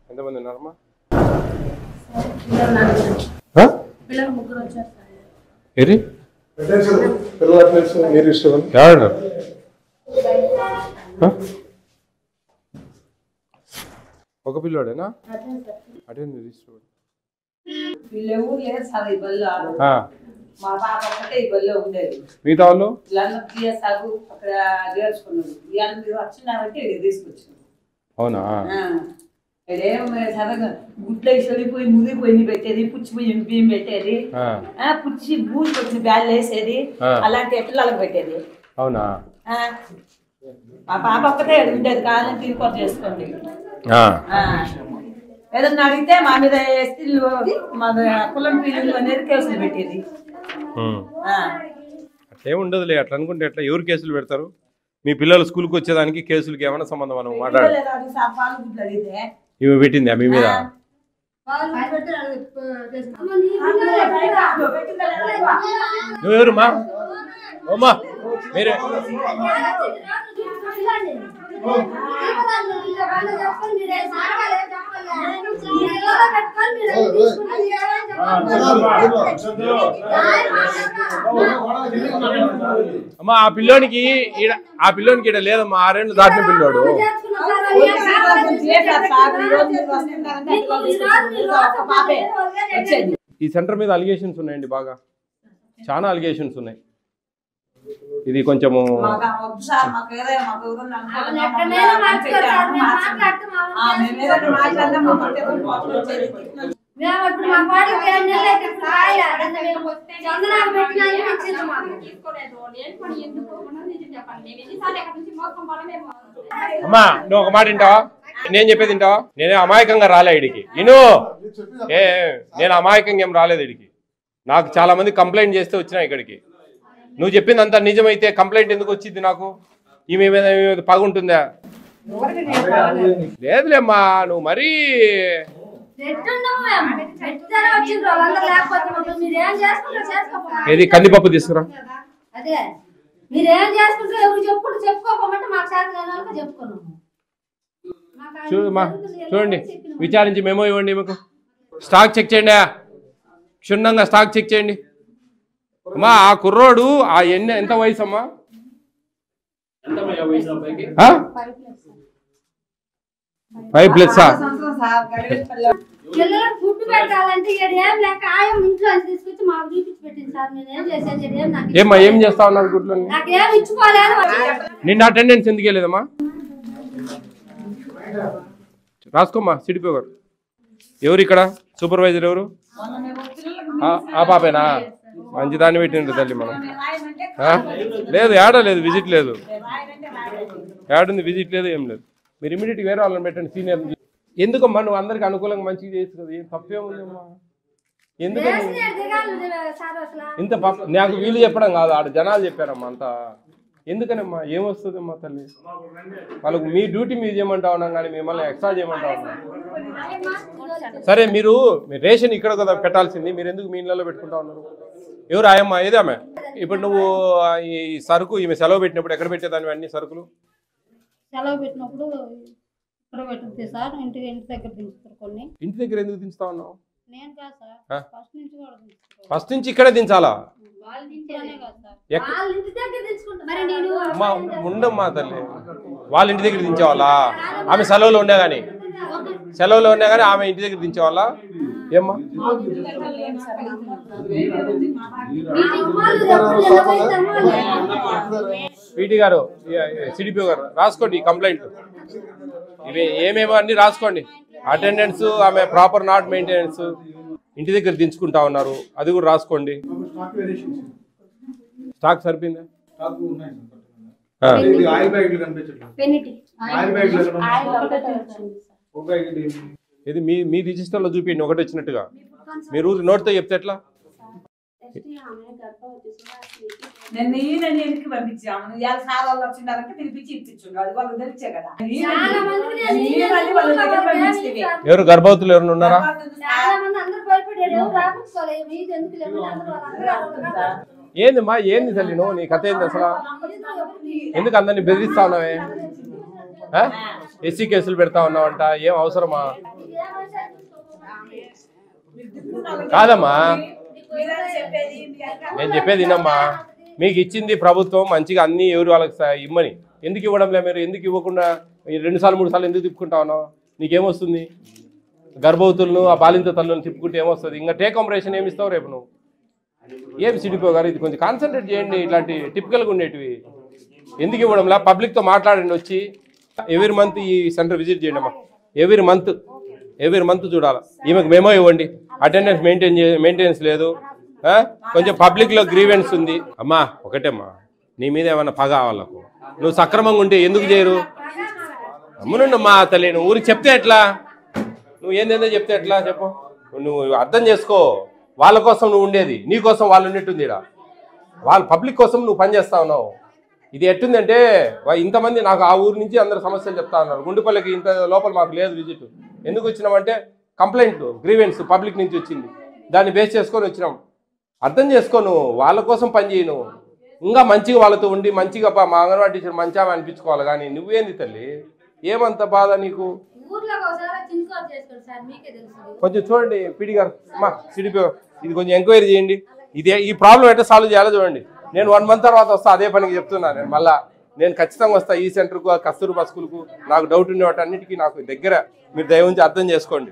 ఎంతమంది ఉన్నారమ్మా? ఏరి ఒక పిల్లోడేనా? Attend register. మా పాప ఒకటే ఈ బల్లో ఉండేది. మిగతా వాళ్ళు అక్కడ నేర్చుకున్నాడు. ఇవాళ మీరు వచ్చినారంటే తీసుకొచ్చాను. అవునా? గుడ్లో చెడిపోయి ముదిరిపోయింది పెట్టేది, పుచ్చిపోయి బియ్యం పెట్టేది, పుచ్చి బూజు వచ్చిన బ్యాళ్ళు వేసేది, అలాంటి పిల్లలకు పెట్టేది. అవునా? మా పాప ఒక్కటే ఉండేది. కాలం తీరుకోట చేసుకోండి. ఏదన్నా అడిగితే మా మీద మా కులం పీలు అనేది కేసులు పెట్టేది. అట్లే ఉండదులే. అట్లా అనుకుంటే ఎట్లా? ఎవరు కేసులు పెడతారు? మీ పిల్లలు స్కూల్కి వచ్చేదానికి కేసులకి ఏమైనా సంబంధం? మనం మాట్లాడాలి. ఇవి పెట్టిందా మీ మీద? నువ్వెవరుమా? ఓమ్మా మీరే. అమ్మా ఆ పిల్లోనికి ఈడ లేదమ్మా. 6 ఏళ్ళు దాటిన పిల్లోడు. ఈ సెంటర్ మీద అలిగేషన్స్ ఉన్నాయండి, బాగా చాలా అలిగేషన్స్ ఉన్నాయి. ఇది కొంచెము అమ్మా నువ్వు ఒక మాట వింటావా? నేను చెప్పేది వింటావా? నేనే అమాయకంగా రాలే ఇడికి. నేను అమాయకంగా ఏం రాలేదు ఇడికి. నాకు చాలా మంది కంప్లైంట్ చేస్తే వచ్చినా ఇక్కడికి. నువ్వు చెప్పింది అంతా నిజమైతే కంప్లైంట్ ఎందుకు వచ్చింది నాకు? ఈమె మీద పగుంటుందా? లేదులేమ్మా నువ్వు మరీ ఏది కందిపప్పు తీసుకురా. చూడండి, విచారించి మెమో ఇవ్వండి. మీకు స్టాక్ చెక్ చేయండి, క్షుణ్ణంగా స్టాక్ చెక్ చేయండి. అమ్మా ఆ కుర్రోడు ఎంత వయసు అమ్మా? 5+. ఏమ్మా ఏం చేస్తా ఉన్నారు గుడ్లు? నిన్న అటెండెన్స్ ఎందుకు వెళ్ళలేదమ్మా? రాసుకోమ్మా. సిడిపో గారు ఎవరు ఇక్కడ? సూపర్వైజర్ ఎవరు? ఆ పాపేనా? మంచి దాన్ని పెట్టిండ్రు తల్లి. మనం లేదు ఏడలేదు, విజిట్ లేదు. ఏడుంది విజిట్ లేదు, ఏం లేదు. మీరు ఇమీడియట్గా వేరే వాళ్ళని పెట్టండి సీనియర్. ఎందుకమ్మా నువ్వు అందరికి అనుకూలంగా మంచిగా చేసి కదా, ఏం తప్పే ఉందమ్మా? ఎందుకని ఇంత నాకు వీళ్ళు చెప్పడం కాదు, ఆడ జనాలు చెప్పారమ్మా అంతా. ఎందుకనమ్మా? ఏమొస్తుందమ్మా తల్లి? వాళ్ళకు మీ డ్యూటీ మీరు చేయమంటా ఉన్నాం కానీ మిమ్మల్ని ఎక్స్ట్రా చేయమంటా ఉన్నాం. సరే మీరు రేషన్ ఇక్కడ కదా పెట్టాల్సింది, మీరు ఎందుకు మీ ఇళ్ళలో పెట్టుకుంటా ఉన్నారు? ఎవరు ఆయమ్మా? ఏదామె? ఇప్పుడు నువ్వు ఈ సరుకు ఈమె సెలవు పెట్టినప్పుడు ఎక్కడ పెట్టేదాన్ని అన్ని సరుకులు? సెలవు పెట్టినప్పుడు ఇంటి దగ్గర ఎందుకు దించుతా ఉన్నావు? నేను కాదు సార్, ఫస్ట్ నుంచి ఇక్కడే దించాలా? ఉండమ్మా తల్లి, వాళ్ళ ఇంటి దగ్గర దించేవాళ్ళా? ఆమె సెలవులో ఉన్నా కానీ ఆమె ఇంటి దగ్గర దించేవాళ్ళా? ఏమ్మా పీటీ గారు, సిడిపి గారు రాసుకోండి ఈ కంప్లైంట్. ఇవి ఏమేమో అన్ని రాసుకోండి. అటెండెన్స్, ఆమె ప్రాపర్ నాట్ మెయింటెనెన్స్, ఇంటి దగ్గర దించుకుంటా ఉన్నారు, అది కూడా రాసుకోండి. స్టాక్ సరిపోయిందా? ఇది మీ రిజిస్టర్లో చూపించండి ఒకటి వచ్చినట్టుగా. మీరు నోట్తో చెప్తే ఎట్లా? నేను ఈయనని ఎందుకు పంపించాము? ఇవాళ సార్ వాళ్ళు వచ్చినారంటే పిలిపించి ఇప్పించుండ్రు, అది వాళ్ళు తెలిసే కదా. ఎవరు గర్భవతులు ఎవరు ఉన్నారా? ఏందమ్మా ఏంది తల్లి నువ్వు నీ కథ ఏంది అసలు? ఎందుకు అందరినీ బెదిరిస్తా ఉన్నావే? ఎస్సీ కేసులు పెడతా ఉన్నావంట, ఏం అవసరమా? కాదమ్మా, నేను చెప్పేది వినమ్మా. మీకు ఇచ్చింది ప్రభుత్వం మంచిగా అన్ని ఎవరు వాళ్ళకి ఇమ్మని, ఎందుకు ఇవ్వడంలే మీరు? ఎందుకు ఇవ్వకుండా 2 సార్లు 3 సార్లు ఎందుకు తిప్పుకుంటా ఉన్నావు? నీకేమొస్తుంది? గర్భవతులను ఆ బాలింత తల్లులను తిప్పుకుంటే ఏమొస్తుంది? ఇంకా టేక్ హోమ్ రేషన్ ఏమి ఇస్తావు రేపు నువ్వు? ఏం సిడిపో గారు, ఇది కొంచెం కాన్సన్ట్రేట్ చేయండి. ఇట్లాంటి టిపికల్గా ఉండేటివి ఎందుకు ఇవ్వడంలా? పబ్లిక్తో మాట్లాడండి, వచ్చి ఎవ్రీ మంత్ ఈ సెంటర్ విజిట్ చేయండి అమ్మా. ఎవ్రీ మంత్ చూడాలి. ఈమెకు మెమో ఇవ్వండి, అటెండెన్స్ మెయింటెనెన్స్ లేదు, కొంచెం పబ్లిక్లో గ్రీవెన్స్ ఉంది. అమ్మా ఒకటేమ్మా, నీ మీద ఏమన్నా పగ వాళ్ళకు, నువ్వు సక్రమంగా ఉంటే ఎందుకు చేయరు? అమ్మునుండమ్మా తల్లి, నువ్వు ఊరికి చెప్తే ఎట్లా? నువ్వు ఏందేందో చెప్తే ఎట్లా చెప్పు? నువ్వు అర్థం చేసుకో. వాళ్ళ కోసం నువ్వు ఉండేది, నీ కోసం వాళ్ళు ఉన్నట్టుంది. ఇక్కడ వాళ్ళ పబ్లిక్ కోసం నువ్వు పనిచేస్తా ఉన్నావు. ఇది ఎట్టుందంటే ఇంతమంది నాకు ఆ ఊరు నుంచి అందరు సమస్యలు చెప్తా ఉన్నారు. గుండుపల్లికి ఇంత లోపల మాకు లేదు విజిట్. ఎందుకు వచ్చినామంటే కంప్లైంట్ గ్రీవెన్స్ పబ్లిక్ నుంచి వచ్చింది, దాన్ని బేస్ చేసుకొని వచ్చినాం. అర్థం చేసుకో, నువ్వు వాళ్ళ కోసం పని చేయి. నువ్వు ఇంకా మంచిగా వాళ్ళతో ఉండి మంచిగా మా అంగన్వాడీ టీచర్ మంచిగా అనిపించుకోవాలి. కానీ నువ్వేంది తల్లి, ఏమంత బాధ నీకు? కొంచెం చూడండి పీడి గారు, అమ్మా సిడిపి ఇది కొంచెం ఎంక్వైరీ చేయండి. ఈ ప్రాబ్లం ఎట్లా సాల్వ్ చేయాలో చూడండి. నేను 1 month తర్వాత వస్తా, అదే పనికి చెప్తున్నా. నేను ఖచ్చితంగా వస్తా ఈ సెంటర్కు, కస్తూర్బా స్కూల్కు. నాకు డౌట్ ఉండే వాటి అన్నిటికీ నాకు దగ్గర. మీరు దయ ఉంచి అర్థం చేసుకోండి.